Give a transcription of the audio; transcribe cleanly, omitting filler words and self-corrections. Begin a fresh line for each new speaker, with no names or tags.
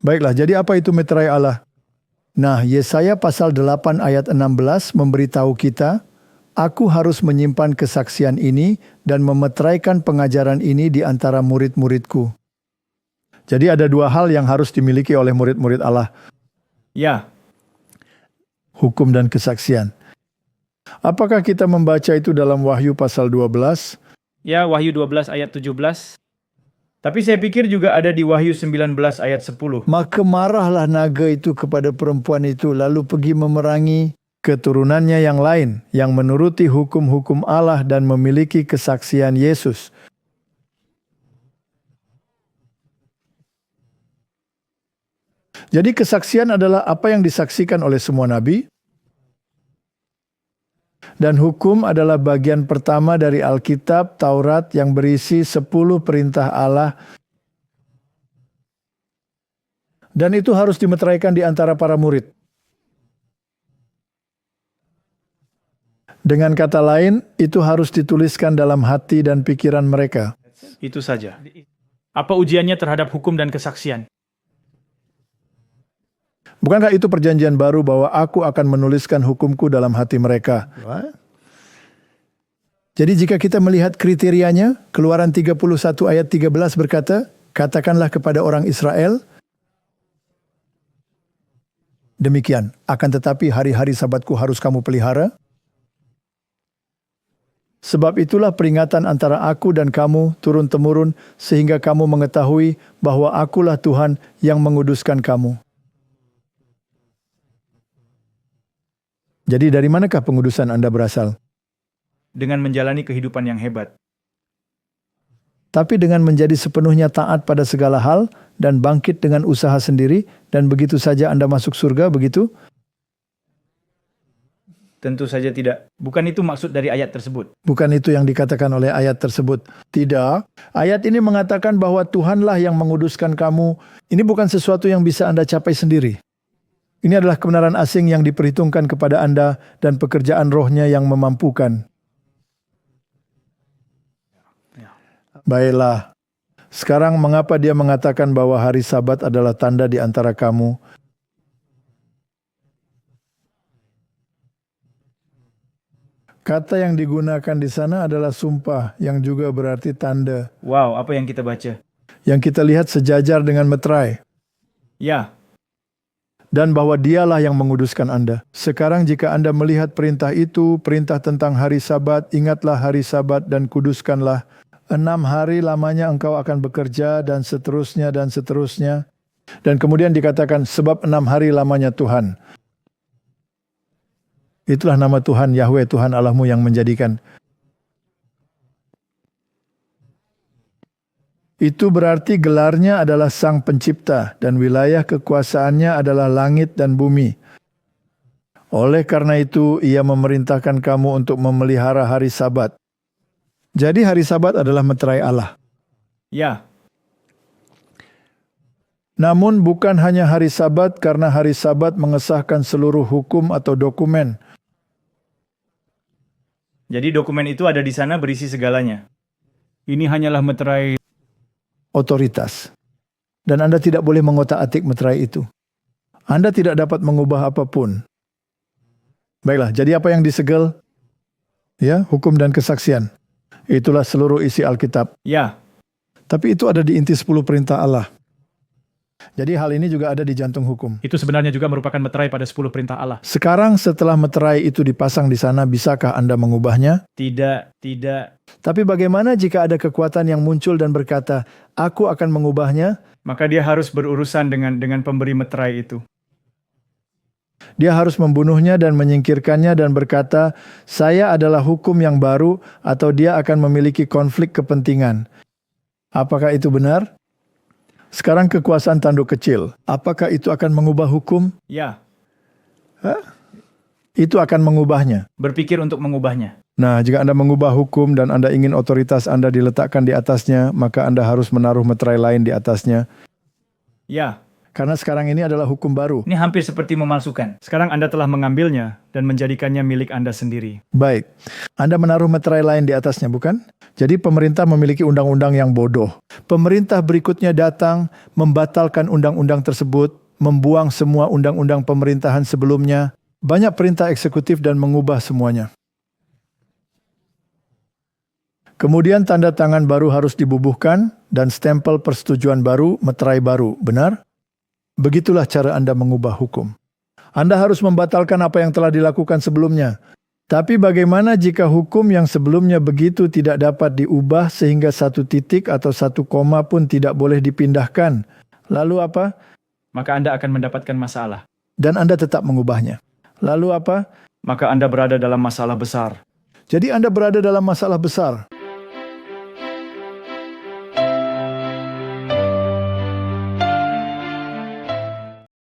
Baiklah, jadi apa itu meterai Allah? Nah, Yesaya pasal 8 ayat 16 memberitahu kita, aku harus menyimpan kesaksian ini dan memeteraikan pengajaran ini di antara murid-muridku. Jadi ada dua hal yang harus dimiliki oleh murid-murid Allah.
Ya,
Hukum dan kesaksian. Apakah kita membaca itu dalam Wahyu pasal 12?
ya Wahyu 12 ayat 17. Tapi saya pikir juga ada di Wahyu 19 ayat 10.
Maka marahlah naga itu kepada perempuan itu, lalu pergi memerangi keturunannya yang lain, yang menuruti hukum-hukum Allah dan memiliki kesaksian Yesus. Jadi kesaksian adalah apa yang disaksikan oleh semua nabi. Dan hukum adalah bagian pertama dari Alkitab, Taurat yang berisi 10 perintah Allah. Dan itu harus dimeteraikan di antara para murid. Dengan kata lain, itu harus dituliskan dalam hati dan pikiran mereka.
Itu saja. Apa ujiannya terhadap hukum dan kesaksian?
Bukankah itu perjanjian baru bahwa aku akan menuliskan hukumku dalam hati mereka? Jadi jika kita melihat kriterianya, Keluaran 31 ayat 13 berkata, katakanlah kepada orang Israel, demikian, akan tetapi hari-hari sabatku harus kamu pelihara. Sebab itulah peringatan antara aku dan kamu turun-temurun, sehingga kamu mengetahui bahwa akulah Tuhan yang menguduskan kamu. Jadi dari manakah pengudusan Anda berasal?
Dengan menjalani kehidupan yang hebat.
Tapi dengan menjadi sepenuhnya taat pada segala hal dan bangkit dengan usaha sendiri, dan begitu saja Anda masuk surga, begitu?
Tentu saja tidak. Bukan itu maksud dari ayat tersebut.
Bukan itu yang dikatakan oleh ayat tersebut. Tidak. Ayat ini mengatakan bahwa Tuhanlah yang menguduskan kamu. Ini bukan sesuatu yang bisa Anda capai sendiri. Ini adalah kebenaran asing yang diperhitungkan kepada Anda dan pekerjaan rohnya yang memampukan. Baiklah. Sekarang mengapa dia mengatakan bahwa hari Sabat adalah tanda di antara kamu? Kata yang digunakan di sana adalah sumpah, yang juga berarti tanda.
Wow, apa yang kita baca?
Yang kita lihat sejajar dengan meterai.
Ya,
Dan bahwa dialah yang menguduskan Anda. Sekarang jika Anda melihat perintah itu, perintah tentang hari Sabat, ingatlah hari Sabat dan kuduskanlah. 6 hari lamanya engkau akan bekerja dan seterusnya dan seterusnya. Dan kemudian dikatakan sebab 6 hari lamanya Tuhan. Itulah nama Tuhan, Yahweh, Tuhan Allahmu yang menjadikan. Itu berarti gelarnya adalah Sang Pencipta dan wilayah kekuasaannya adalah langit dan bumi. Oleh karena itu, ia memerintahkan kamu untuk memelihara hari Sabat. Jadi hari Sabat adalah meterai Allah.
ya,
Namun bukan hanya hari Sabat karena hari Sabat mengesahkan seluruh hukum atau dokumen.
jadi dokumen itu ada di sana berisi segalanya. Ini hanyalah meterai.
Otoritas. Dan Anda tidak boleh mengotak-atik meterai itu. Anda tidak dapat mengubah apapun. Baiklah, jadi apa yang disegel? Ya, hukum dan kesaksian. Itulah seluruh isi Alkitab.
Ya,
Tapi itu ada di inti 10 perintah Allah. Jadi hal ini juga ada di jantung hukum.
itu sebenarnya juga merupakan meterai pada 10 perintah Allah.
Sekarang setelah meterai itu dipasang di sana, bisakah Anda mengubahnya?
Tidak.
Tapi bagaimana jika ada kekuatan yang muncul dan berkata, aku akan mengubahnya?
Maka dia harus berurusan dengan pemberi meterai itu.
Dia harus membunuhnya dan menyingkirkannya dan berkata, saya adalah hukum yang baru, atau dia akan memiliki konflik kepentingan. Apakah itu benar? Sekarang kekuasaan tanduk kecil. Apakah itu akan mengubah hukum?
Ya,
Itu akan mengubahnya.
berpikir untuk mengubahnya.
Nah, jika Anda mengubah hukum dan Anda ingin otoritas Anda diletakkan di atasnya, maka Anda harus menaruh meterai lain di atasnya.
Ya,
Karena sekarang ini adalah hukum baru.
ini hampir seperti memalsukan. Sekarang Anda telah mengambilnya dan menjadikannya milik Anda sendiri.
Baik, Anda menaruh meterai lain di atasnya, bukan? Jadi pemerintah memiliki undang-undang yang bodoh. Pemerintah berikutnya datang, membatalkan undang-undang tersebut, membuang semua undang-undang pemerintahan sebelumnya, banyak perintah eksekutif dan mengubah semuanya. Kemudian tanda tangan baru harus dibubuhkan dan stempel persetujuan baru, meterai baru, benar? Begitulah cara Anda mengubah hukum. Anda harus membatalkan apa yang telah dilakukan sebelumnya. Tapi bagaimana jika hukum yang sebelumnya begitu tidak dapat diubah sehingga satu titik atau satu koma pun tidak boleh dipindahkan? Lalu apa?
Maka Anda akan mendapatkan masalah.
Dan Anda tetap mengubahnya. Lalu apa?
Maka Anda berada dalam masalah besar.
Jadi Anda berada dalam masalah besar.